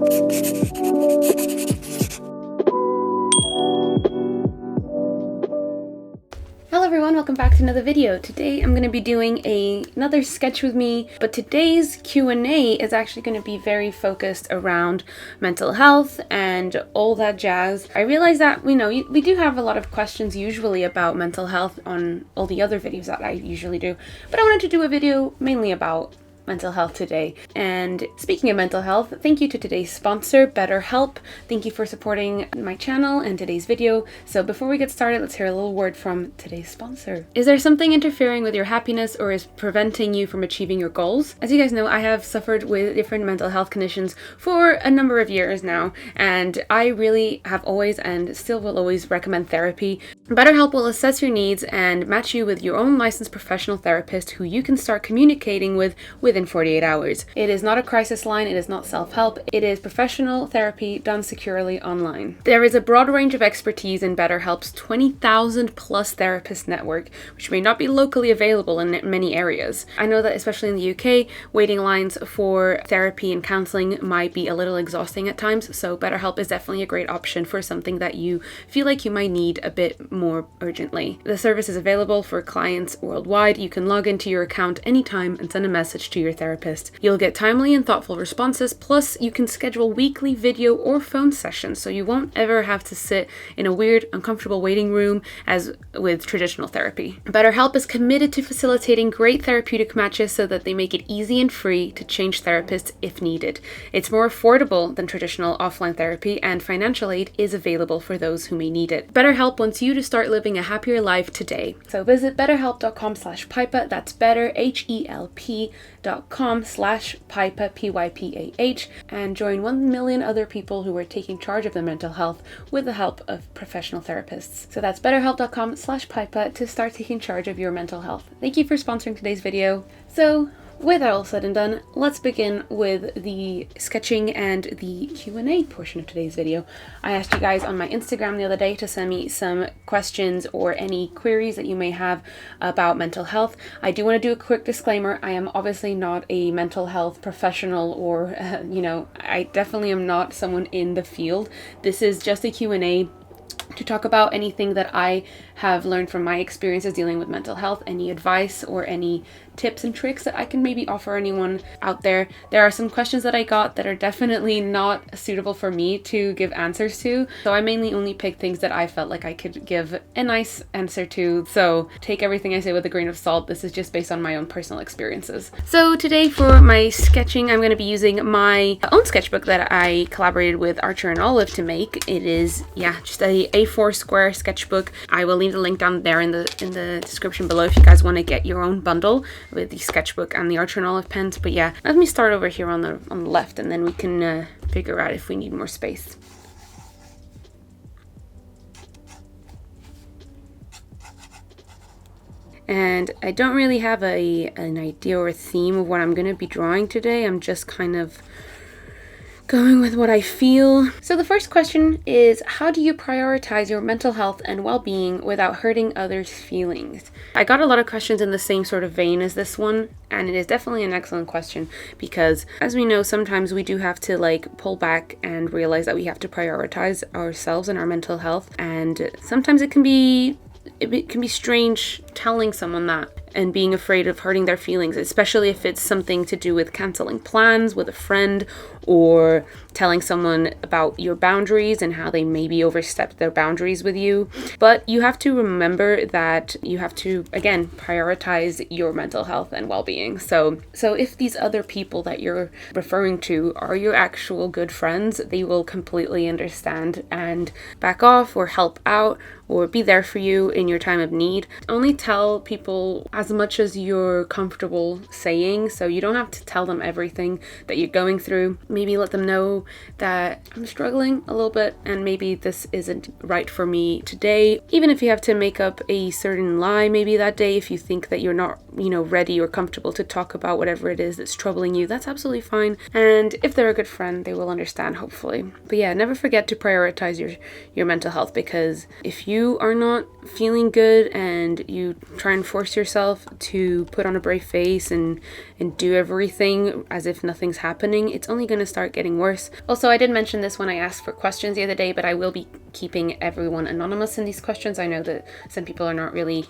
Hello everyone, welcome back to another video. Today I'm going to be doing another sketch with me, but today's Q&A is actually going to be very focused around mental health and all that jazz. I realize that, we do have a lot of questions usually about mental health on all the other videos that I usually do, but I wanted to do a video mainly about mental health today. And speaking of mental health, thank you to today's sponsor, BetterHelp. Thank you for supporting my channel and today's video. So before we get started, let's hear a little word from today's sponsor. Is there something interfering with your happiness or is preventing you from achieving your goals? As you guys know, I have suffered with different mental health conditions for a number of years now, and I really have always and still will always recommend therapy. BetterHelp will assess your needs and match you with your own licensed professional therapist who you can start communicating with within 48 hours. It is not a crisis line, it is not self-help, it is professional therapy done securely online. There is a broad range of expertise in BetterHelp's 20,000 plus therapist network, which may not be locally available in many areas. I know that especially in the UK, waiting lines for therapy and counseling might be a little exhausting at times, so BetterHelp is definitely a great option for something that you feel like you might need a bit more urgently. The service is available for clients worldwide. You can log into your account anytime and send a message to your therapist. You'll get timely and thoughtful responses, plus you can schedule weekly video or phone sessions, so you won't ever have to sit in a weird, uncomfortable waiting room as with traditional therapy. BetterHelp is committed to facilitating great therapeutic matches so that they make it easy and free to change therapists if needed. It's more affordable than traditional offline therapy, and financial aid is available for those who may need it. BetterHelp wants you to start living a happier life today. So visit betterhelp.com/Pypah, that's better, HELP.com/Pypah, PYPAH, and join 1 million other people who are taking charge of their mental health with the help of professional therapists. So that's betterhelp.com/Pypah to start taking charge of your mental health. Thank you for sponsoring today's video. So with that all said and done, let's begin with the sketching and the Q&A portion of today's video. I asked you guys on my Instagram the other day to send me some questions or any queries that you may have about mental health. I do want to do a quick disclaimer. I am obviously not a mental health professional or, I definitely am not someone in the field. This is just a Q&A to talk about anything that I have learned from my experiences dealing with mental health, any advice or any tips and tricks that I can maybe offer anyone out there. There are some questions that I got that are definitely not suitable for me to give answers to, so I mainly only picked things that I felt like I could give a nice answer to, so take everything I say with a grain of salt. This is just based on my own personal experiences. So today for my sketching, I'm going to be using my own sketchbook that I collaborated with Archer and Olive to make. It is, just a A4 square sketchbook. I will leave the link down there in the description below if you guys want to get your own bundle with the sketchbook and the Archer and Olive pens. But yeah, let me start over here on the left, and then we can figure out if we need more space. And I don't really have an idea or a theme of what I'm going to be drawing today. I'm just kind of going with what I feel. So the first question is, how do you prioritize your mental health and well-being without hurting others' feelings? I got a lot of questions in the same sort of vein as this one, and it is definitely an excellent question because, as we know, sometimes we do have to pull back and realize that we have to prioritize ourselves and our mental health, and sometimes it can be strange telling someone that and being afraid of hurting their feelings, especially if it's something to do with canceling plans with a friend or telling someone about your boundaries and how they maybe overstepped their boundaries with you. But you have to remember that you have to, again, prioritize your mental health and well-being. So if these other people that you're referring to are your actual good friends, they will completely understand and back off or help out or be there for you in your time of need. Only tell people as much as you're comfortable saying, so you don't have to tell them everything that you're going through. Maybe let them know that I'm struggling a little bit and maybe this isn't right for me today. Even if you have to make up a certain lie maybe that day, if you think that you're not, ready or comfortable to talk about whatever it is that's troubling you, that's absolutely fine. And if they're a good friend, they will understand, hopefully. But yeah, never forget to prioritize your mental health, because if you you are not feeling good and you try and force yourself to put on a brave face and do everything as if nothing's happening, it's only going to start getting worse. Also, I did mention this when I asked for questions the other day, but I will be keeping everyone anonymous in these questions. I know that some people are not really,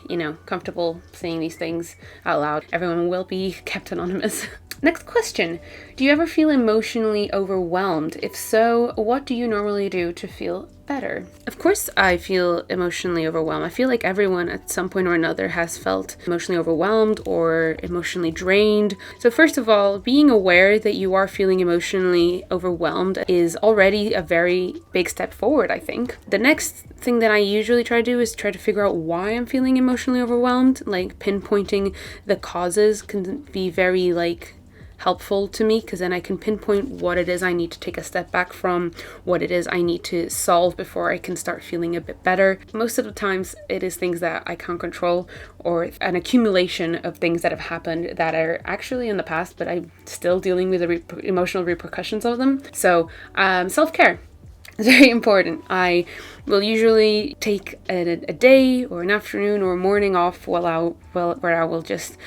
comfortable saying these things out loud. Everyone will be kept anonymous. Next question. Do you ever feel emotionally overwhelmed? If so, what do you normally do to feel better? Of course I feel emotionally overwhelmed. I feel like everyone at some point or another has felt emotionally overwhelmed or emotionally drained. So first of all, being aware that you are feeling emotionally overwhelmed is already a very big step forward, I think. The next thing that I usually try to do is try to figure out why I'm feeling emotionally overwhelmed. Like pinpointing the causes can be very helpful to me, because then I can pinpoint what it is I need to take a step back from, what it is I need to solve before I can start feeling a bit better. Most of the times it is things that I can't control, or an accumulation of things that have happened that are actually in the past, but I'm still dealing with the emotional repercussions of them. So self-care is very important. I will usually take a day or an afternoon or a morning off where I will just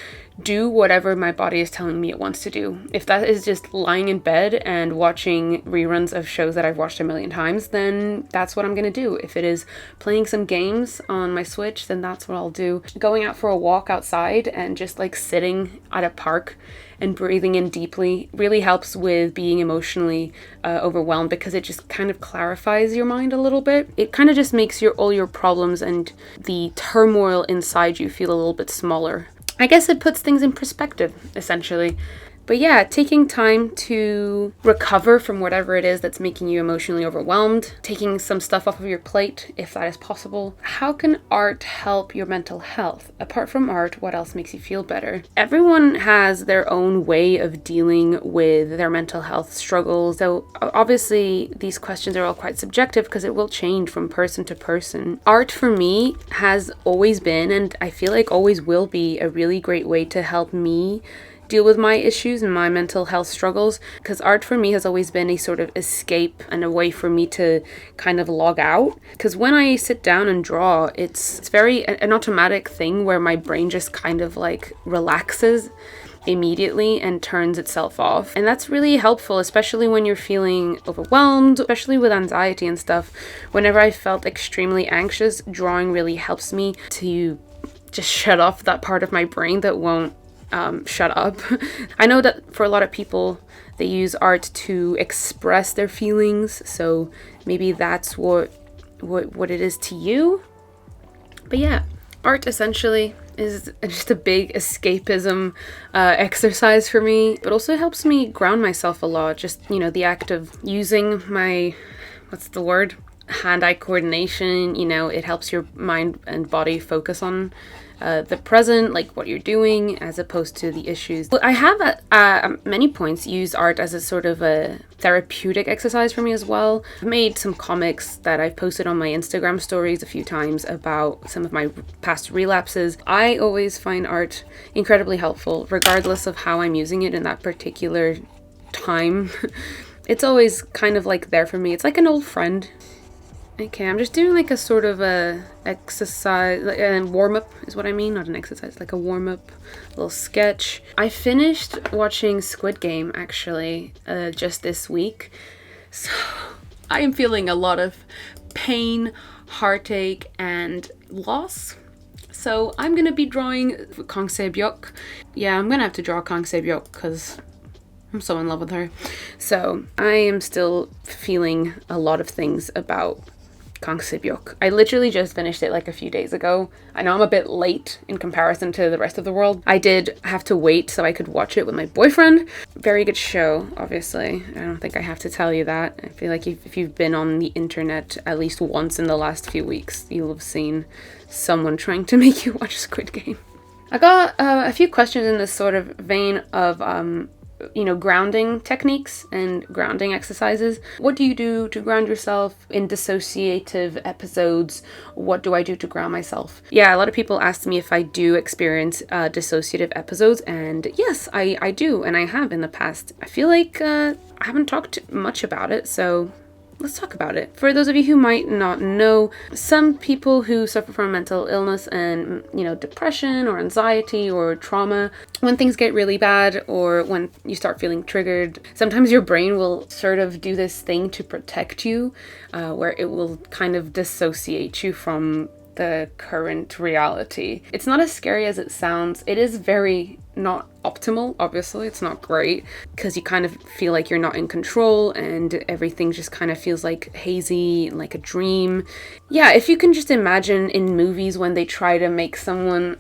do whatever my body is telling me it wants to do. If that is just lying in bed and watching reruns of shows that I've watched a million times, then that's what I'm going to do. If it is playing some games on my Switch, then that's what I'll do. Going out for a walk outside and just sitting at a park and breathing in deeply really helps with being emotionally overwhelmed, because it just kind of clarifies your mind a little bit. It kind of just makes all your problems and the turmoil inside you feel a little bit smaller. I guess it puts things in perspective, essentially. But yeah, taking time to recover from whatever it is that's making you emotionally overwhelmed, taking some stuff off of your plate, if that is possible. How can art help your mental health? Apart from art, what else makes you feel better? Everyone has their own way of dealing with their mental health struggles. So obviously these questions are all quite subjective, because it will change from person to person. Art for me has always been, and I feel like always will be, a really great way to help me deal with my issues and my mental health struggles, because art for me has always been a sort of escape and a way for me to kind of log out. Because when I sit down and draw, it's very an automatic thing where my brain just kind of relaxes immediately and turns itself off. And that's really helpful, especially when you're feeling overwhelmed, especially with anxiety and stuff. Whenever I felt extremely anxious, drawing really helps me to just shut off that part of my brain that won't shut up. I know that for a lot of people, they use art to express their feelings, so maybe that's what it is to you. But yeah, art essentially is just a big escapism exercise for me. It also helps me ground myself a lot. Just, the act of using my, hand-eye coordination, it helps your mind and body focus on the present, what you're doing, as opposed to the issues. Well, I have at many points used art as a sort of a therapeutic exercise for me as well. I've made some comics that I've posted on my Instagram stories a few times about some of my past relapses. I always find art incredibly helpful, regardless of how I'm using it in that particular time. It's always kind of there for me. It's like an old friend. Okay, I'm just doing a sort of a exercise, a warm-up is what I mean, not an exercise, a warm-up little sketch. I finished watching Squid Game, actually, just this week. So I am feeling a lot of pain, heartache, and loss. So I'm going to be drawing Kang Se-byuk. Yeah, I'm going to have to draw Kang Se-byuk because I'm so in love with her. So I am still feeling a lot of things about Kang Se-byuk. I literally just finished it a few days ago. I know I'm a bit late in comparison to the rest of the world. I did have to wait so I could watch it with my boyfriend. Very good show, obviously. I don't think I have to tell you that. I feel like if you've been on the internet at least once in the last few weeks, you'll have seen someone trying to make you watch Squid Game. I got a few questions in this sort of vein of grounding techniques and grounding exercises. What do you do to ground yourself in dissociative episodes? What do I do to ground myself? Yeah, a lot of people asked me if I do experience dissociative episodes, and yes, I do, and I have in the past. I feel like I haven't talked much about it, so let's talk about it. For those of you who might not know, some people who suffer from mental illness and, depression or anxiety or trauma, when things get really bad or when you start feeling triggered, sometimes your brain will sort of do this thing to protect you, where it will kind of dissociate you from the current reality. It's not as scary as it sounds. It is very not optimal, obviously. It's not great because you kind of feel like you're not in control and everything just kind of feels like hazy, like a dream. Yeah, if you can just imagine in movies when they try to make someone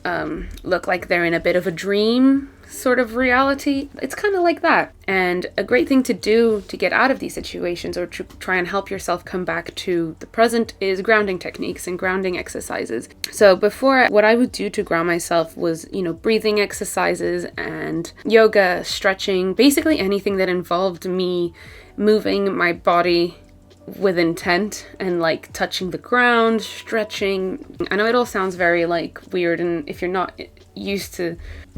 look like they're in a bit of a dream sort of reality, it's kind of like that. And a great thing to do to get out of these situations or to try and help yourself come back to the present is grounding techniques and grounding exercises. So before, what I would do to ground myself was, breathing exercises and yoga, stretching, basically anything that involved me moving my body with intent and like touching the ground, stretching. I know it all sounds very like weird, and if you're not used to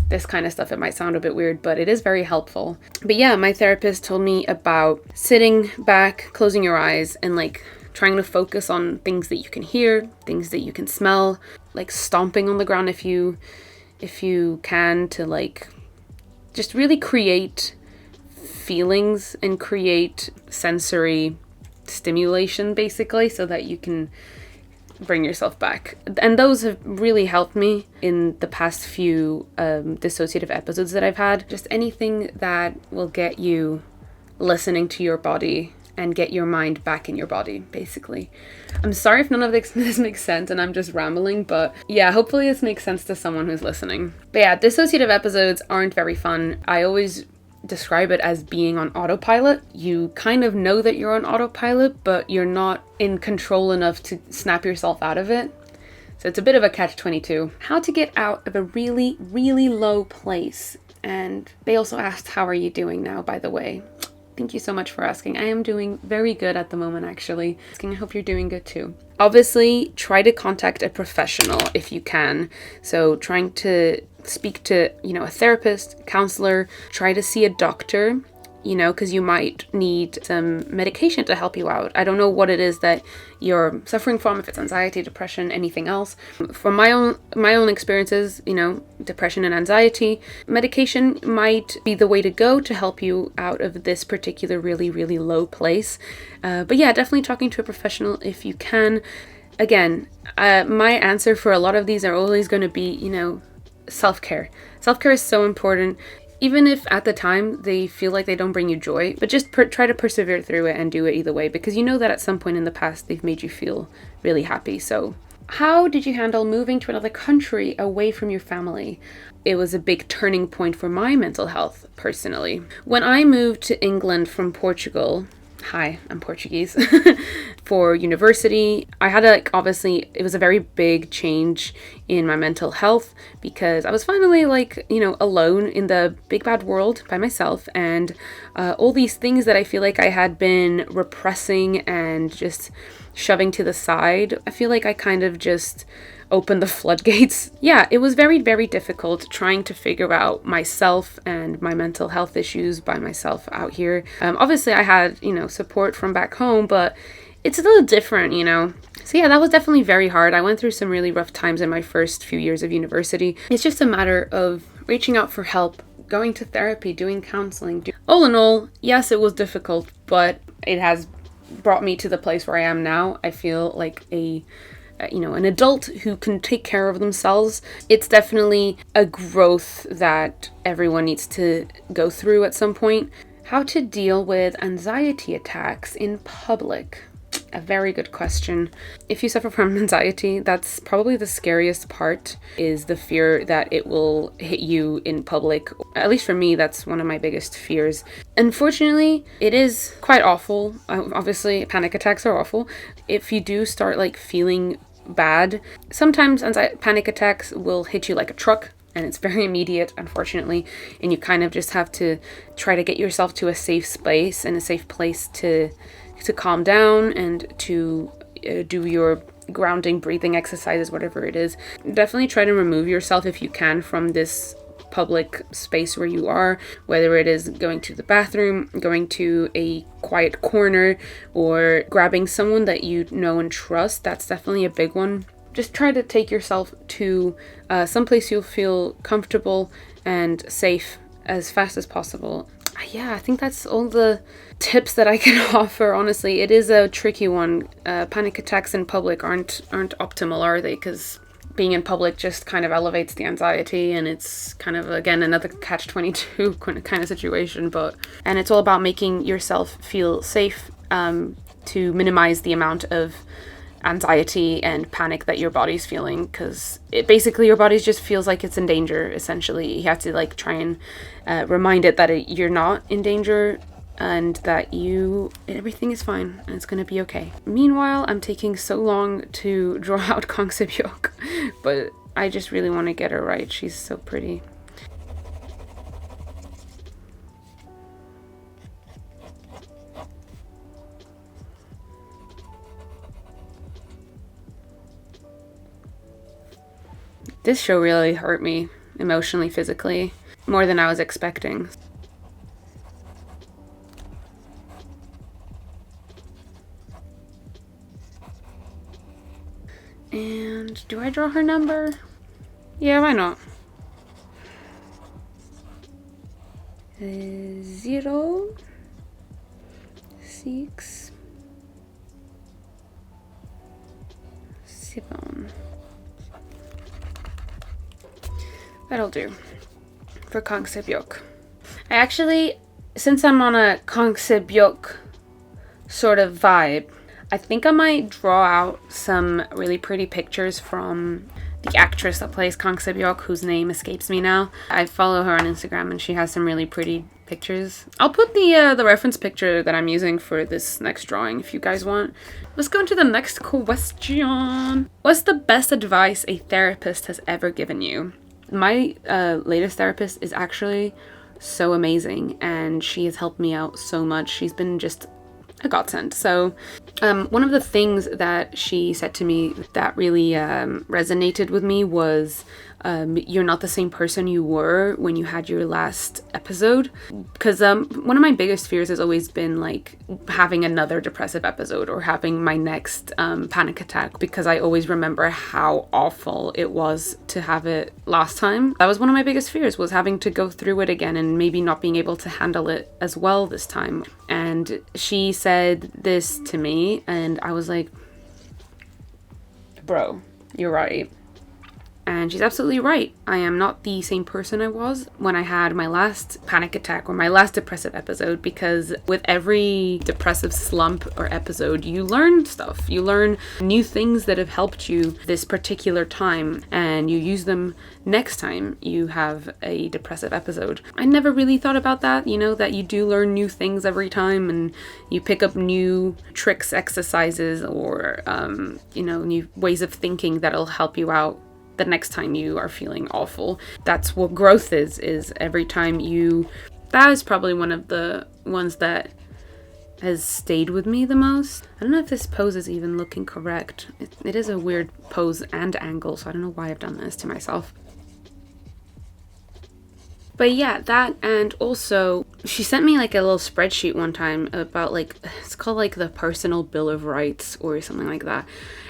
this kind of stuff, it might sound a bit weird, but it is very helpful. But yeah, my therapist told me about sitting back, closing your eyes, and like trying to focus on things that you can hear, things that you can smell, like stomping on the ground if you can, to like just really create feelings and create sensory stimulation basically, so that you can bring yourself back. And those have really helped me in the past few dissociative episodes that I've had. Just anything that will get you listening to your body and get your mind back in your body, basically. I'm sorry if none of this makes sense and I'm just rambling, but yeah, hopefully this makes sense to someone who's listening. But yeah, dissociative episodes aren't very fun. I always describe it as being on autopilot. You kind of know that you're on autopilot, but you're not in control enough to snap yourself out of it. So it's a bit of a catch-22. How to get out of a really, really low place. And they also asked, how are you doing now, by the way? Thank you so much for asking. I am doing very good at the moment, actually. I hope you're doing good too. Obviously, try to contact a professional if you can. So trying to speak to, a therapist, counselor, try to see a doctor, because you might need some medication to help you out. I don't know what it is that you're suffering from, if it's anxiety, depression, anything else. From my own experiences, depression and anxiety, medication might be the way to go to help you out of this particular really, really low place. But yeah, definitely talking to a professional if you can. Again, my answer for a lot of these are always going to be, self-care. Self-care is so important. Even if at the time they feel like they don't bring you joy, but just try to persevere through it and do it either way, because you know that at some point in the past they've made you feel really happy. So how did you handle moving to another country away from your family? It was a big turning point for my mental health personally. When I moved to England from Portugal, hi, I'm Portuguese, for university, I had obviously, it was a very big change in my mental health because I was finally alone in the big bad world by myself, and all these things that I feel like I had been repressing and just shoving to the side, I feel like I kind of just opened the floodgates. Yeah, it was very, very difficult trying to figure out myself and my mental health issues by myself out here. Obviously I had, support from back home, but it's a little different, So yeah, that was definitely very hard. I went through some really rough times in my first few years of university. It's just a matter of reaching out for help, going to therapy, doing counseling. All in all, yes, it was difficult, but it has brought me to the place where I am now. I feel like an adult who can take care of themselves. It's definitely a growth that everyone needs to go through at some point. How to deal with anxiety attacks in public? A very good question. If you suffer from anxiety, that's probably the scariest part, is the fear that it will hit you in public. At least for me, that's one of my biggest fears. Unfortunately, it is quite awful. Obviously, panic attacks are awful. If you do start feeling bad, sometimes panic attacks will hit you like a truck, and it's very immediate, unfortunately, and you kind of just have to try to get yourself to a safe space and a safe place to calm down and to do your grounding, breathing exercises, whatever it is. Definitely try to remove yourself if you can from this public space where you are, whether it is going to the bathroom, going to a quiet corner, or grabbing someone that you know and trust. That's definitely a big one. Just try to take yourself to someplace you'll feel comfortable and safe as fast as possible. Yeah, I think that's all the tips that I can offer, honestly. It is a tricky one. Panic attacks in public aren't optimal, are they? Because being in public just kind of elevates the anxiety, and it's kind of, again, another catch-22 kind of situation. And it's all about making yourself feel safe to minimize the amount of anxiety and panic that your body's feeling, because basically your body just feels like it's in danger. Essentially, you have to like try and remind it that you're not in danger and that everything is fine and it's gonna be okay. Meanwhile, I'm taking so long to draw out Kongsebyok, but I just really want to get her right. She's so pretty. This show really hurt me emotionally, physically, more than I was expecting. And do I draw her number? Yeah, why not? 0, 6, 7. That'll do for Kongsebyok. I actually, since I'm on a Kongsebyok sort of vibe, I think I might draw out some really pretty pictures from the actress that plays Kongsebyok, whose name escapes me now. I follow her on Instagram and she has some really pretty pictures. I'll put the reference picture that I'm using for this next drawing if you guys want. Let's go into the next question. What's the best advice a therapist has ever given you? My latest therapist is actually so amazing and she has helped me out so much. She's been just a godsend. So one of the things that she said to me that really resonated with me was you're not the same person you were when you had your last episode. Because one of my biggest fears has always been like having another depressive episode or having my next panic attack, because I always remember how awful it was to have it last time. That was one of my biggest fears, was having to go through it again and maybe not being able to handle it as well this time. And she said this to me and I was like, bro, you're right. And she's absolutely right. I am not the same person I was when I had my last panic attack or my last depressive episode, because with every depressive slump or episode, you learn stuff. You learn new things that have helped you this particular time, and you use them next time you have a depressive episode. I never really thought about that, that you do learn new things every time, and you pick up new tricks, exercises, or, new ways of thinking that'll help you out the next time you are feeling awful. That's what growth is every time that is probably one of the ones that has stayed with me the most. I don't know if this pose is even looking correct. It is a weird pose and angle, so I don't know why I've done this to myself. But yeah, that, and also she sent me like a little spreadsheet one time about it's called like the personal bill of rights or something like that.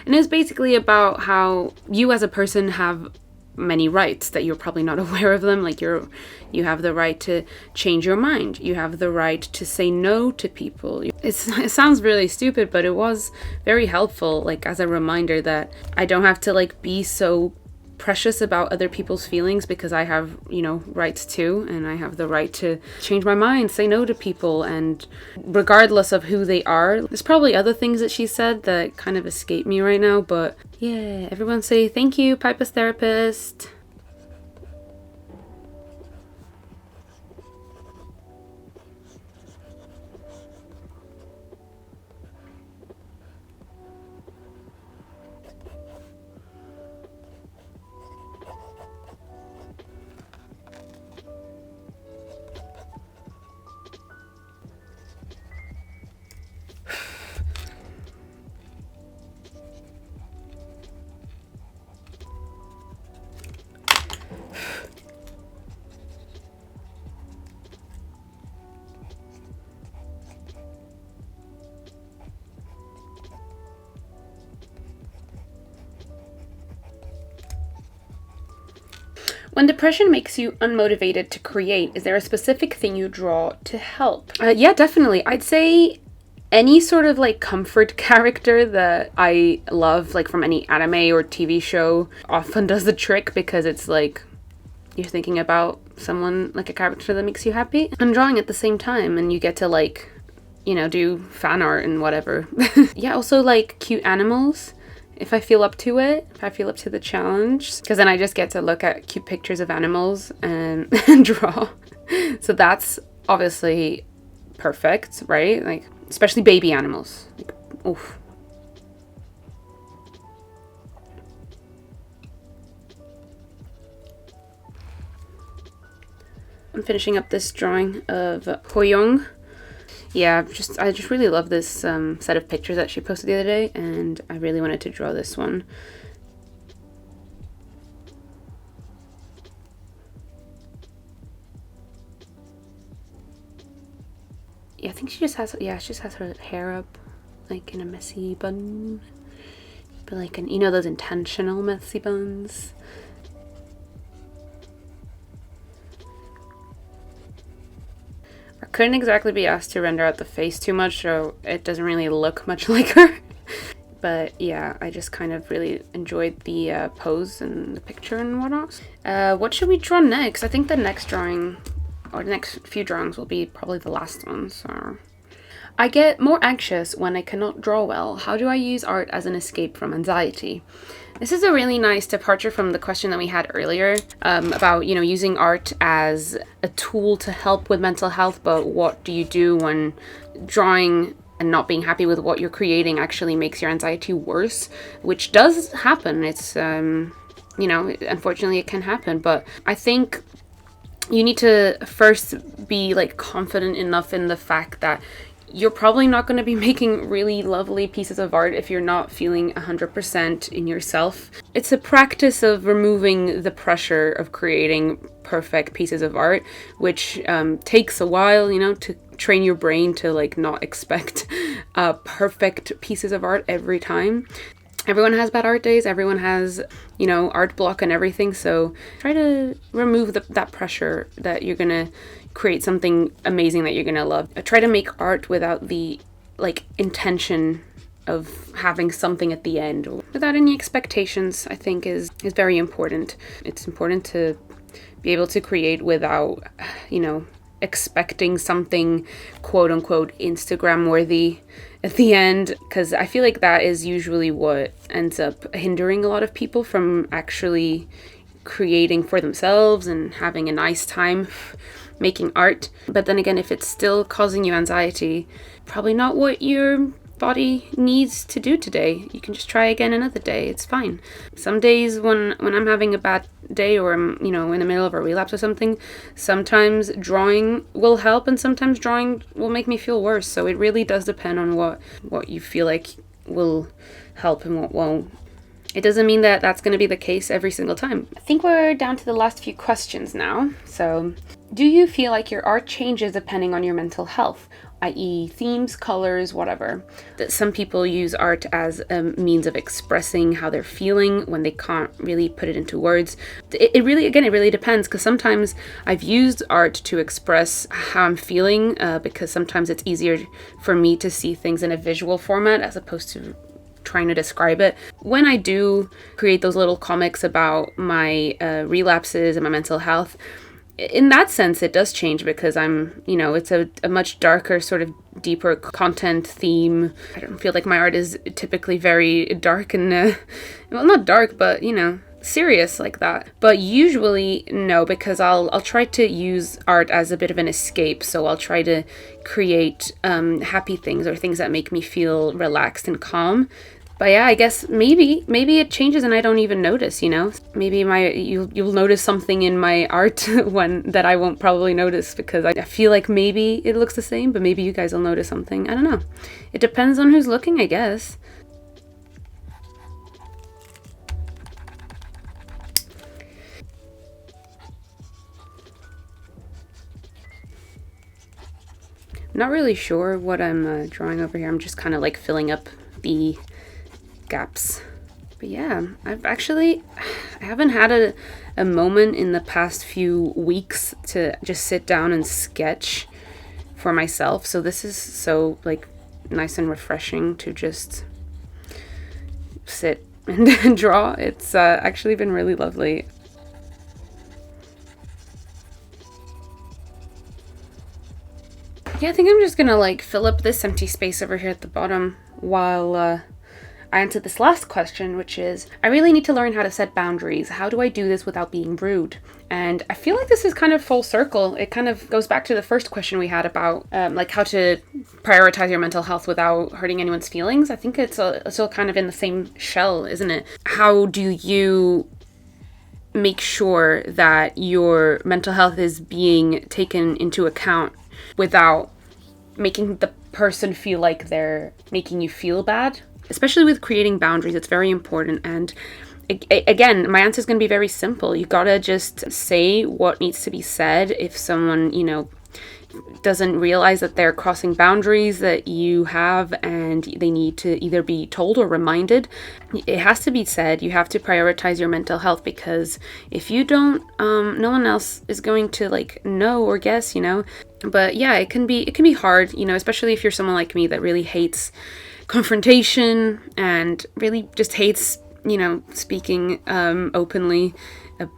And it's basically about how you as a person have many rights that you're probably not aware of them. Like you have the right to change your mind. You have the right to say no to people. It sounds really stupid, but it was very helpful, like as a reminder that I don't have to be so precious about other people's feelings, because I have, rights too, and I have the right to change my mind, say no to people, and regardless of who they are. There's probably other things that she said that kind of escape me right now, but yeah, everyone say thank you, Pypah's therapist. When depression makes you unmotivated to create, is there a specific thing you draw to help? Yeah, definitely. I'd say any sort of like comfort character that I love, like from any anime or TV show, often does the trick, because it's like you're thinking about someone, like a character that makes you happy, and drawing at the same time, and you get to like, you know, do fan art and whatever. Yeah, also like cute animals. If I feel up to it, if I feel up to the challenge, because then I just get to look at cute pictures of animals and, and draw. So that's obviously perfect, right? Like, especially baby animals. Like, oof. I'm finishing up this drawing of Hoyoung. Yeah, I just really love this set of pictures that she posted the other day, and I really wanted to draw this one. Yeah, I think she just has her hair up, like in a messy bun, but like you know, those intentional messy buns. Couldn't exactly be asked to render out the face too much, so it doesn't really look much like her. But yeah, I just kind of really enjoyed the pose and the picture and whatnot. What should we draw next? I think the next drawing, or the next few drawings, will be probably the last one, so... I get more anxious when I cannot draw well. How do I use art as an escape from anxiety? This is a really nice departure from the question that we had earlier about, you know, using art as a tool to help with mental health, but what do you do when drawing and not being happy with what you're creating actually makes your anxiety worse, which does happen. It's, you know, unfortunately it can happen, but I think you need to first be like confident enough in the fact that you're probably not going to be making really lovely pieces of art if you're not feeling 100% in yourself. It's a practice of removing the pressure of creating perfect pieces of art, which takes a while, you know, to train your brain to like not expect perfect pieces of art every time. Everyone has bad art days, everyone has, you know, art block and everything, so try to remove that pressure that you're gonna create something amazing that you're gonna love. Try to make art without the like intention of having something at the end, or without any expectations. I think is very important. It's important to be able to create without, you know, expecting something quote unquote Instagram worthy at the end, because I feel like that is usually what ends up hindering a lot of people from actually creating for themselves and having a nice time making art. But then again, if it's still causing you anxiety, probably not what your body needs to do today. You can just try again another day. It's fine. Some days when I'm having a bad day, or I'm, you know, in the middle of a relapse or something, sometimes drawing will help and sometimes drawing will make me feel worse. So it really does depend on what you feel like will help and what won't. It doesn't mean that that's going to be the case every single time. I think we're down to the last few questions now. So, do you feel like your art changes depending on your mental health, i.e. themes, colors, whatever? That some people use art as a means of expressing how they're feeling when they can't really put it into words. It really depends, because sometimes I've used art to express how I'm feeling, because sometimes it's easier for me to see things in a visual format as opposed to trying to describe it. When I do create those little comics about my relapses and my mental health, in that sense it does change, because I'm, you know, it's a much darker, sort of deeper content theme. I don't feel like my art is typically very dark and well, not dark, but, you know, serious like that. But usually no, because I'll try to use art as a bit of an escape. So I'll try to create happy things or things that make me feel relaxed and calm. But yeah, I guess maybe it changes and I don't even notice, you know? Maybe you'll notice something in my art that I won't probably notice, because I feel like maybe it looks the same, but maybe you guys will notice something. I don't know. It depends on who's looking, I guess. I'm not really sure what I'm drawing over here. I'm just kind of like filling up the gaps. But yeah, I haven't had a moment in the past few weeks to just sit down and sketch for myself. So this is so like nice and refreshing to just sit and draw. It's actually been really lovely. Yeah, I think I'm just gonna like fill up this empty space over here at the bottom while I answer this last question, which is, I really need to learn how to set boundaries. How do I do this without being rude? And I feel like this is kind of full circle. It kind of goes back to the first question we had about like how to prioritize your mental health without hurting anyone's feelings. I think it's still kind of in the same shell, isn't it? How do you make sure that your mental health is being taken into account without making the person feel like they're making you feel bad? Especially with creating boundaries, it's very important. And again, my answer is going to be very simple. You gotta just say what needs to be said. If someone, doesn't realize that they're crossing boundaries that you have and they need to either be told or reminded, it has to be said. You have to prioritize your mental health, because if you don't, no one else is going to like know or guess, But yeah, it can be hard, especially if you're someone like me that really hates confrontation and really just hates, speaking openly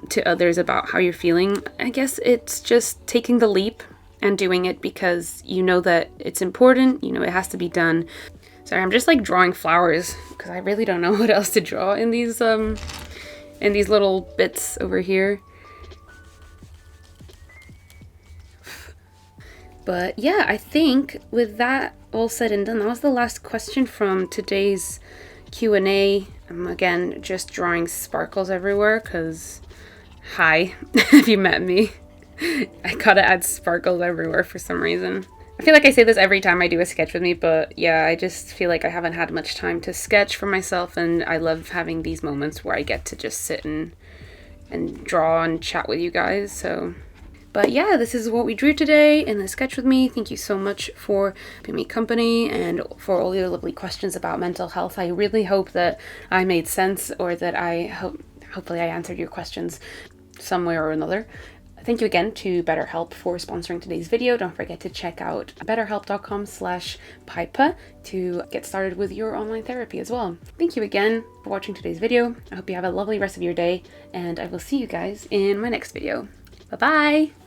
to others about how you're feeling. I guess it's just taking the leap and doing it because you know that it's important, it has to be done. Sorry, I'm just like drawing flowers because I really don't know what else to draw in these little bits over here. But yeah, I think with that all said and done, that was the last question from today's Q&A. I'm again just drawing sparkles everywhere because, hi, have you met me? I gotta add sparkles everywhere for some reason. I feel like I say this every time I do a sketch with me, but yeah, I just feel like I haven't had much time to sketch for myself, and I love having these moments where I get to just sit and draw and chat with you guys, so... But yeah, this is what we drew today in the sketch with me. Thank you so much for being me company and for all your lovely questions about mental health. I really hope that I made sense, or that hopefully I answered your questions some way or another. Thank you again to BetterHelp for sponsoring today's video. Don't forget to check out betterhelp.com/Pypah to get started with your online therapy as well. Thank you again for watching today's video. I hope you have a lovely rest of your day, and I will see you guys in my next video. Bye-bye!